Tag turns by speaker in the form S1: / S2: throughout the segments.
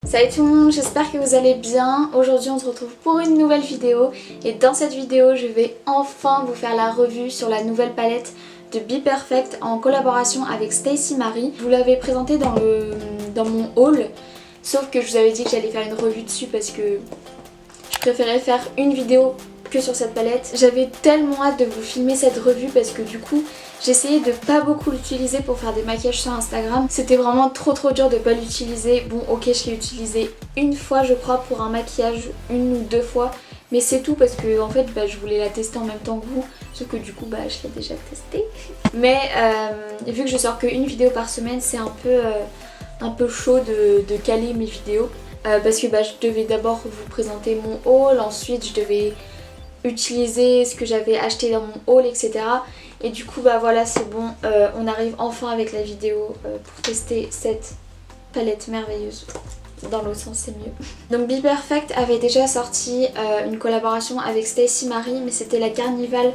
S1: Salut tout le monde, j'espère que vous allez bien. Aujourd'hui on se retrouve pour une nouvelle vidéo et dans cette vidéo je vais enfin vous faire la revue sur la nouvelle palette de Be Perfect en collaboration avec Stacey Marie. Je vous l'avais présentée dans mon haul, sauf que je vous avais dit que j'allais faire une revue dessus parce que je préférais faire une vidéo que sur cette palette. J'avais tellement hâte de vous filmer cette revue parce que du coup j'essayais de pas beaucoup l'utiliser pour faire des maquillages sur Instagram. C'était vraiment trop dur de pas l'utiliser. Bon ok, je l'ai utilisé une fois je crois pour un maquillage, une ou deux fois, mais c'est tout parce que en fait je voulais la tester en même temps que vous, sauf que du coup je l'ai déjà testée. Mais vu que je sors qu'une vidéo par semaine, c'est un peu chaud de caler mes vidéos. Parce que je devais d'abord vous présenter mon haul, ensuite je devais utiliser ce que j'avais acheté dans mon haul, etc. Et du coup voilà, c'est bon, on arrive enfin avec la vidéo pour tester cette palette merveilleuse. Dans l'autre sens c'est mieux. Donc Be Perfect avait déjà sorti une collaboration avec Stacey Marie, mais c'était la Carnival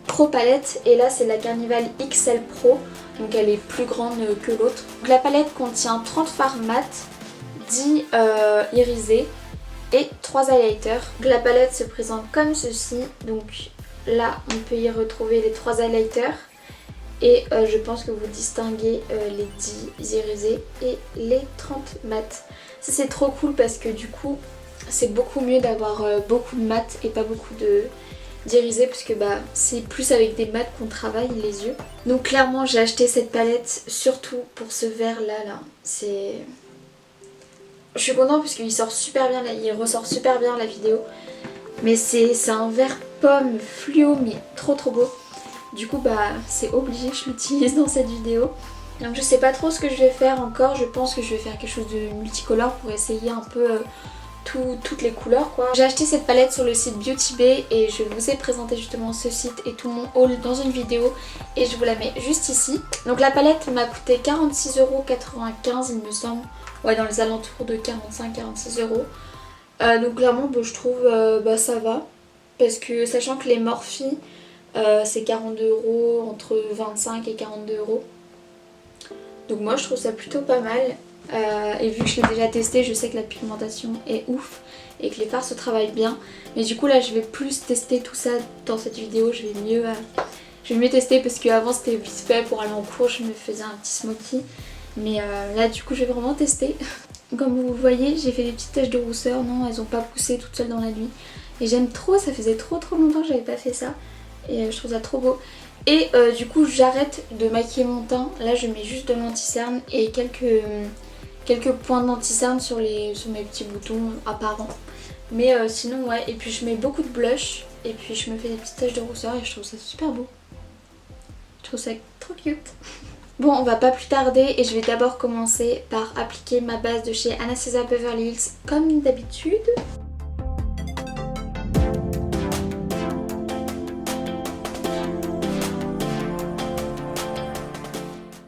S1: Pro palette et là c'est la Carnival XL Pro, donc elle est plus grande que l'autre. La palette contient 30 fards mat, 10 irisés et 3 highlighters. La palette se présente comme ceci, donc là on peut y retrouver les 3 highlighters et je pense que vous distinguez les 10 irisés et les 30 mat. Ça c'est trop cool parce que du coup c'est beaucoup mieux d'avoir beaucoup de mat et pas beaucoup d'irisés parce que c'est plus avec des mats qu'on travaille les yeux. Donc clairement j'ai acheté cette palette surtout pour ce vert là. Je suis contente parce qu'il sort super bien, il ressort super bien la vidéo. Mais c'est un vert pomme fluo mais trop beau. Du coup c'est obligé que je l'utilise dans cette vidéo. Donc je sais pas trop ce que je vais faire encore. Je pense que je vais faire quelque chose de multicolore pour essayer un peu toutes les couleurs quoi. J'ai acheté cette palette sur le site Beauty Bay et je vous ai présenté justement ce site et tout mon haul dans une vidéo et je vous la mets juste ici. Donc la palette m'a coûté 46,95 € il me semble. Ouais, dans les alentours de 45-46 €. Donc clairement je trouve ça va. Parce que sachant que les Morphe c'est 42 €, entre 25 et 42 €. Donc moi je trouve ça plutôt pas mal. Et vu que je l'ai déjà testé, je sais que la pigmentation est ouf et que les fards se travaillent bien. Mais du coup là je vais plus tester tout ça dans cette vidéo. Je vais mieux tester parce qu'avant c'était vite fait pour aller en cours, je me faisais un petit smoky. Mais là du coup je vais vraiment tester. Comme vous voyez j'ai fait des petites taches de rousseur. Non, elles ont pas poussé toutes seules dans la nuit. Et j'aime trop, ça faisait trop longtemps que j'avais pas fait ça. Et je trouve ça trop beau. Et du coup j'arrête de maquiller mon teint. Là je mets juste de l'anti-cerne et quelques points d'anti-cerne sur mes petits boutons apparents. Mais sinon ouais, et puis je mets beaucoup de blush. Et puis je me fais des petites taches de rousseur et je trouve ça super beau. Je trouve ça trop cute. Bon, on va pas plus tarder et je vais d'abord commencer par appliquer ma base de chez Anastasia Beverly Hills comme d'habitude.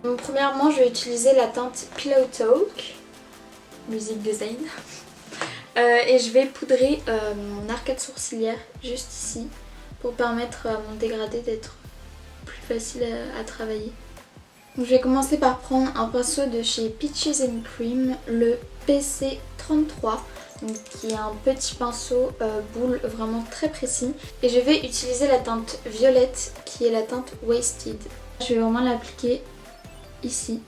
S1: Donc, premièrement, je vais utiliser la teinte Pillow Talk, musique design. Et je vais poudrer mon arcade sourcilière juste ici pour permettre à mon dégradé d'être plus facile à travailler. Donc, je vais commencer par prendre un pinceau de chez Peaches and Cream, le PC33, donc, qui est un petit pinceau boule vraiment très précis. Et je vais utiliser la teinte violette qui est la teinte Wasted. Je vais vraiment l'appliquer ici.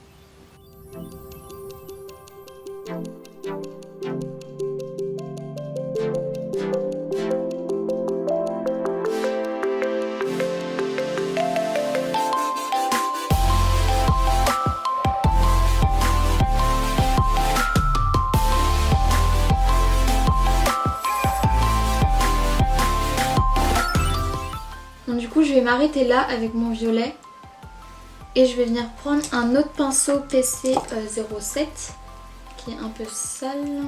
S1: Donc du coup je vais m'arrêter là avec mon violet. Et je vais venir prendre un autre pinceau PC07 qui est un peu sale,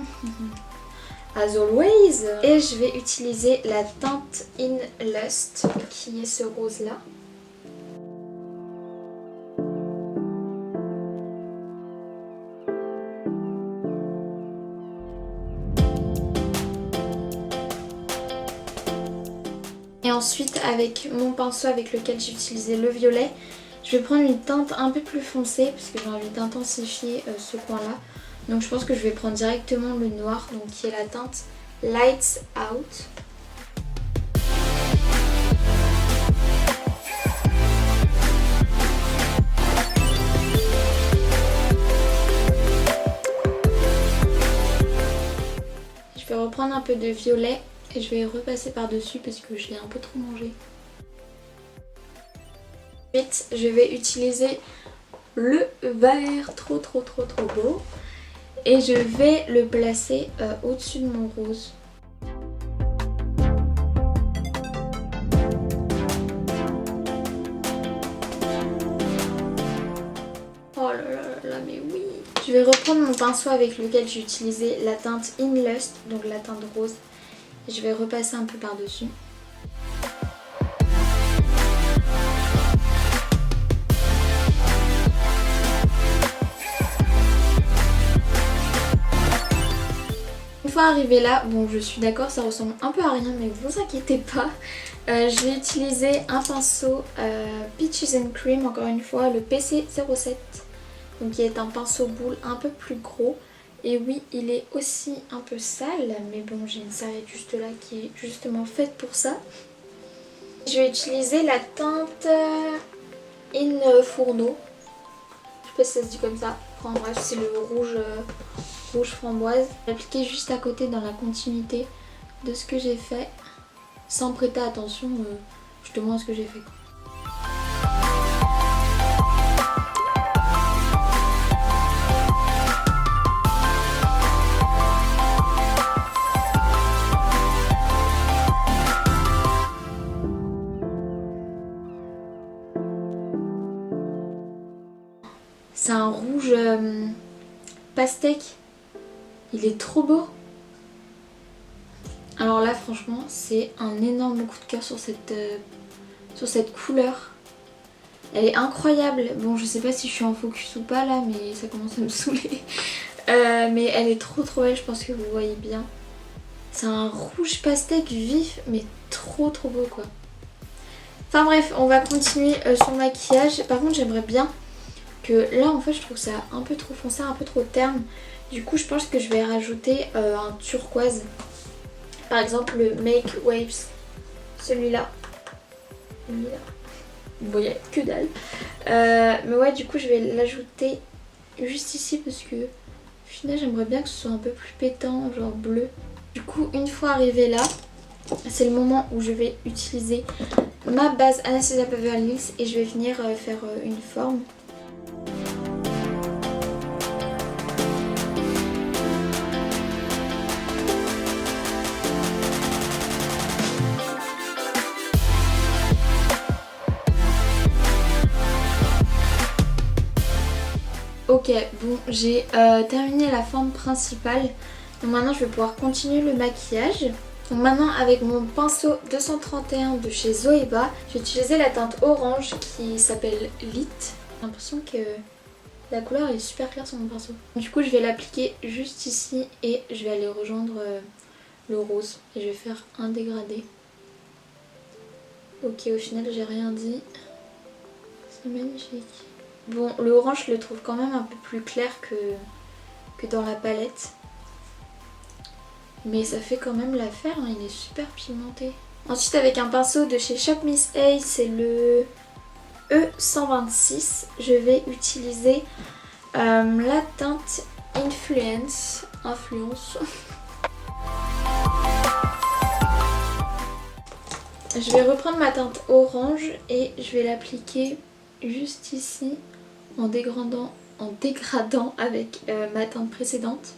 S1: as always. Et je vais utiliser la teinte In Lust qui est ce rose là. Et ensuite avec mon pinceau avec lequel j'ai utilisé le violet, je vais prendre une teinte un peu plus foncée parce que j'ai envie d'intensifier ce coin là. Donc je pense que je vais prendre directement le noir, donc qui est la teinte Lights Out. Je vais reprendre un peu de violet et je vais repasser par dessus parce que je l'ai un peu trop mangé. Ensuite je vais utiliser le vert, trop beau. Et je vais le placer au-dessus de mon rose. Oh là là là, mais oui! Je vais reprendre mon pinceau avec lequel j'ai utilisé la teinte In Lust, donc la teinte rose. Et je vais repasser un peu par-dessus. Une fois arrivé là, bon je suis d'accord ça ressemble un peu à rien mais vous inquiétez pas. Je vais utiliser un pinceau Peaches and Cream, encore une fois le PC07. Donc qui est un pinceau boule un peu plus gros. Et oui il est aussi un peu sale mais bon j'ai une serviette juste là qui est justement faite pour ça. Je vais utiliser la teinte In Fourneau. Je sais pas si ça se dit comme ça. Enfin bref c'est le rouge framboise. Je vais l'appliquer juste à côté dans la continuité de ce que j'ai fait. Sans prêter attention justement à ce que j'ai fait. C'est un rouge pastèque. Il est trop beau. Alors là franchement c'est un énorme coup de cœur sur cette couleur. Elle est incroyable. Bon je sais pas si je suis en focus ou pas là mais ça commence à me saouler. Mais elle est trop belle, je pense que vous voyez bien. C'est un rouge pastèque vif mais trop beau quoi. Enfin bref on va continuer sur le maquillage. Par contre j'aimerais bien que là en fait je trouve ça un peu trop foncé, un peu trop terne. Du coup je pense que je vais rajouter un turquoise. Par exemple le Make Waves. Celui-là. Vous voyez que dalle. Mais ouais du coup je vais l'ajouter juste ici parce que au final j'aimerais bien que ce soit un peu plus pétant, genre bleu. Du coup une fois arrivé là, c'est le moment où je vais utiliser ma base Anastasia Beverly Hills et je vais venir faire une forme. Ok, bon j'ai terminé la forme principale. Donc maintenant je vais pouvoir continuer le maquillage. Donc maintenant avec mon pinceau 231 de chez Zoeva, je vais utiliser la teinte orange qui s'appelle Lit. J'ai l'impression que la couleur est super claire sur mon pinceau. Du coup je vais l'appliquer juste ici et je vais aller rejoindre le rose. Et je vais faire un dégradé. Ok, au final j'ai rien dit. C'est magnifique. Bon, le orange je le trouve quand même un peu plus clair que dans la palette. Mais ça fait quand même l'affaire, hein, il est super pigmenté. Ensuite avec un pinceau de chez Shop Miss A, c'est le E126. Je vais utiliser la teinte Influence. Je vais reprendre ma teinte orange et je vais l'appliquer juste ici en dégradant avec ma teinte précédente.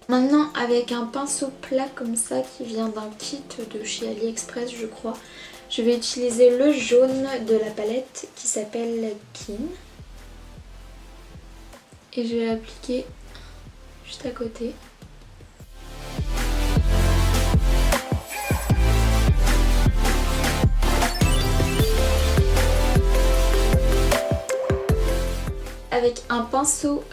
S1: Maintenant avec un pinceau plat comme ça qui vient d'un kit de chez AliExpress je crois, je vais utiliser le jaune de la palette qui s'appelle Kin. Et je vais l'appliquer juste à côté. Avec un pinceau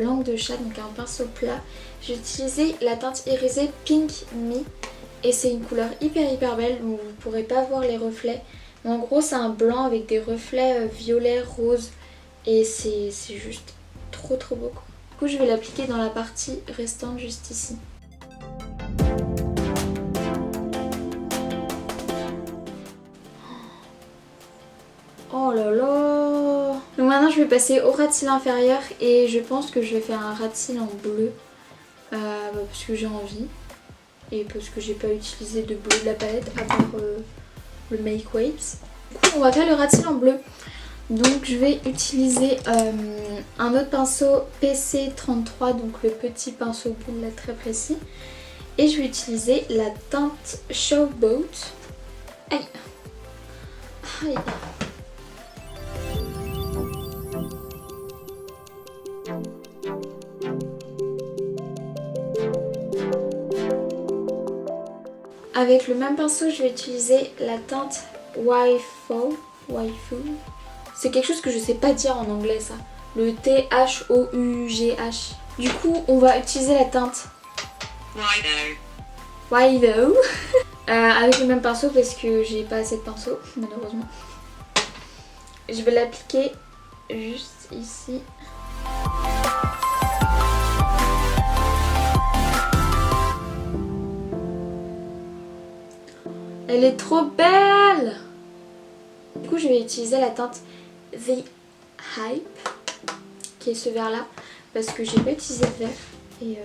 S1: langue de chat, donc un pinceau plat, j'ai utilisé la teinte irisée Pink Me et c'est une couleur hyper belle, donc vous ne pourrez pas voir les reflets En gros c'est un blanc avec des reflets violet, rose et c'est juste trop beau quoi. Du coup je vais l'appliquer dans la partie restante juste ici. Oh là là. Donc maintenant je vais passer au ras de cils inférieur et je pense que je vais faire un ras de cils en bleu parce que j'ai envie et parce que j'ai pas utilisé de bleu de la palette à part le Make Waves. Du coup on va faire le ras de cils en bleu. Donc je vais utiliser un autre pinceau PC33, donc le petit pinceau boule là très précis. Et je vais utiliser la teinte Showboat. Aïe. Aïe. Avec le même pinceau, je vais utiliser la teinte Waifu. C'est quelque chose que je sais pas dire en anglais ça. Le T-H-O-U-G-H. Du coup, on va utiliser la teinte Waifu. Avec le même pinceau parce que j'ai pas assez de pinceau, malheureusement. Je vais l'appliquer juste ici. Elle est trop belle! Du coup je vais utiliser la teinte The Hype, qui est ce vert là, parce que j'ai pas utilisé le vert et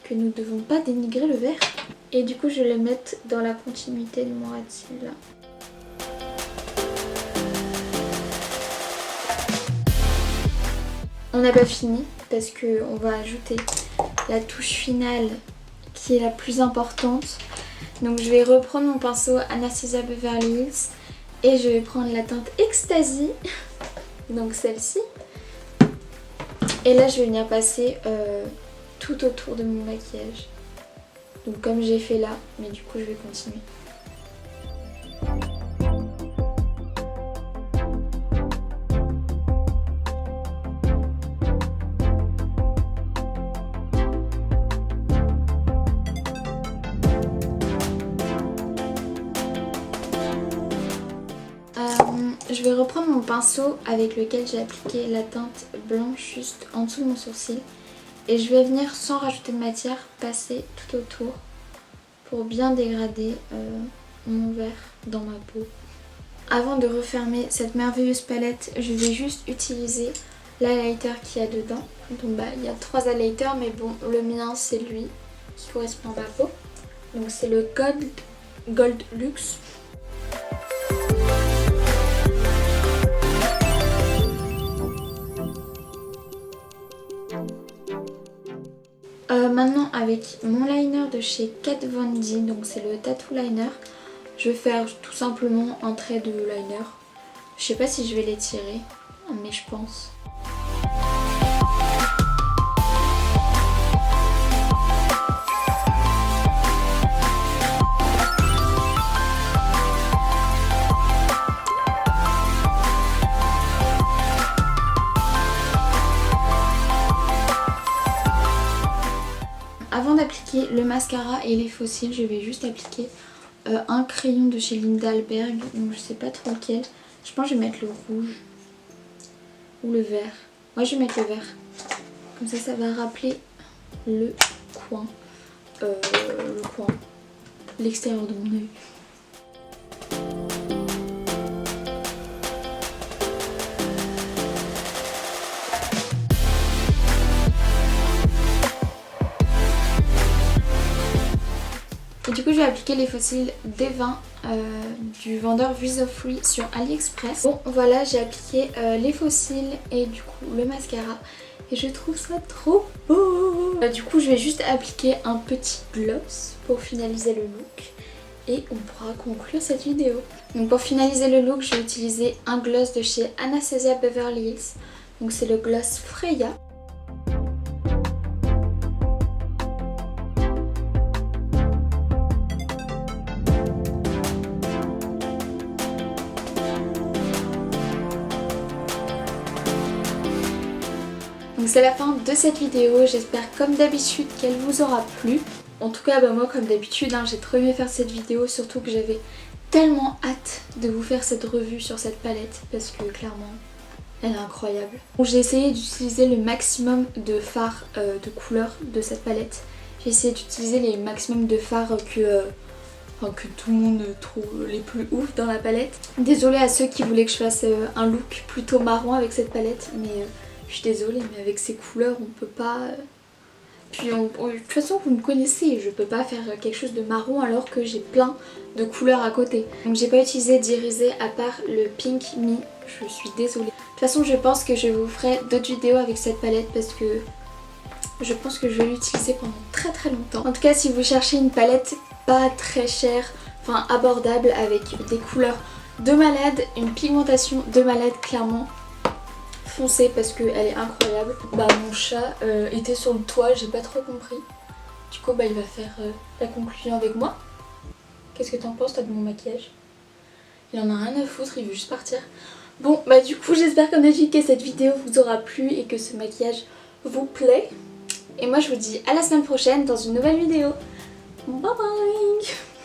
S1: que nous devons pas dénigrer le vert. Et du coup je vais le mettre dans la continuité de mon ras de cils là. On n'a pas fini parce qu'on va ajouter la touche finale qui est la plus importante. Donc je vais reprendre mon pinceau Anastasia Beverly Hills et je vais prendre la teinte Ecstasy, donc celle-ci. Et là je vais venir passer tout autour de mon maquillage. Donc comme j'ai fait là, mais du coup je vais continuer. Je vais reprendre mon pinceau avec lequel j'ai appliqué la teinte blanche juste en dessous de mon sourcil. Et je vais venir, sans rajouter de matière, passer tout autour pour bien dégrader mon vert dans ma peau. Avant de refermer cette merveilleuse palette, je vais juste utiliser l'highlighter qu'il y a dedans. Donc il y a 3 highlighters, mais bon, le mien c'est lui qui correspond à ma peau. Donc c'est le Gold Luxe. Maintenant avec mon liner de chez Kat Von D, donc c'est le Tattoo Liner, je vais faire tout simplement un trait de liner. Je sais pas si je vais l'étirer, mais je pense. Avant d'appliquer le mascara et les faux cils, je vais juste appliquer un crayon de chez Lindalberg, donc je sais pas trop lequel. Je pense que je vais mettre le rouge ou le vert. Moi je vais mettre le vert, comme ça va rappeler le coin, l'extérieur de mon œil. Et du coup je vais appliquer les faux cils D20 du vendeur Viso Free sur AliExpress. Bon voilà, j'ai appliqué les faux cils et du coup le mascara et je trouve ça trop beau. Du coup je vais juste appliquer un petit gloss pour finaliser le look et on pourra conclure cette vidéo. Donc pour finaliser le look, je vais utiliser un gloss de chez Anastasia Beverly Hills. Donc c'est le gloss Freya. Donc c'est la fin de cette vidéo, j'espère comme d'habitude qu'elle vous aura plu. En tout cas moi comme d'habitude j'ai trop aimé faire cette vidéo, surtout que j'avais tellement hâte de vous faire cette revue sur cette palette parce que clairement elle est incroyable. J'ai essayé d'utiliser le maximum de fards de couleurs de cette palette. J'ai essayé d'utiliser les maximum de fards que tout le monde trouve les plus ouf dans la palette. Désolée à ceux qui voulaient que je fasse un look plutôt marron avec cette palette, mais je suis désolée, mais avec ces couleurs on peut pas... Puis de toute façon vous me connaissez, je peux pas faire quelque chose de marron alors que j'ai plein de couleurs à côté. Donc j'ai pas utilisé d'irisé à part le Pink Me, je suis désolée. De toute façon je pense que je vous ferai d'autres vidéos avec cette palette parce que je pense que je vais l'utiliser pendant très longtemps. En tout cas si vous cherchez une palette pas très chère, enfin abordable avec des couleurs de malade, une pigmentation de malade clairement, foncez parce qu'elle est incroyable. Bah mon chat était sur le toit, j'ai pas trop compris. Du coup bah il va faire la conclusion avec moi. Qu'est-ce que t'en penses toi de mon maquillage? Il en a rien à foutre, il veut juste partir. Bon bah du coup j'espère comme d'habitude que cette vidéo vous aura plu et que ce maquillage vous plaît. Et moi je vous dis à la semaine prochaine dans une nouvelle vidéo. Bye bye.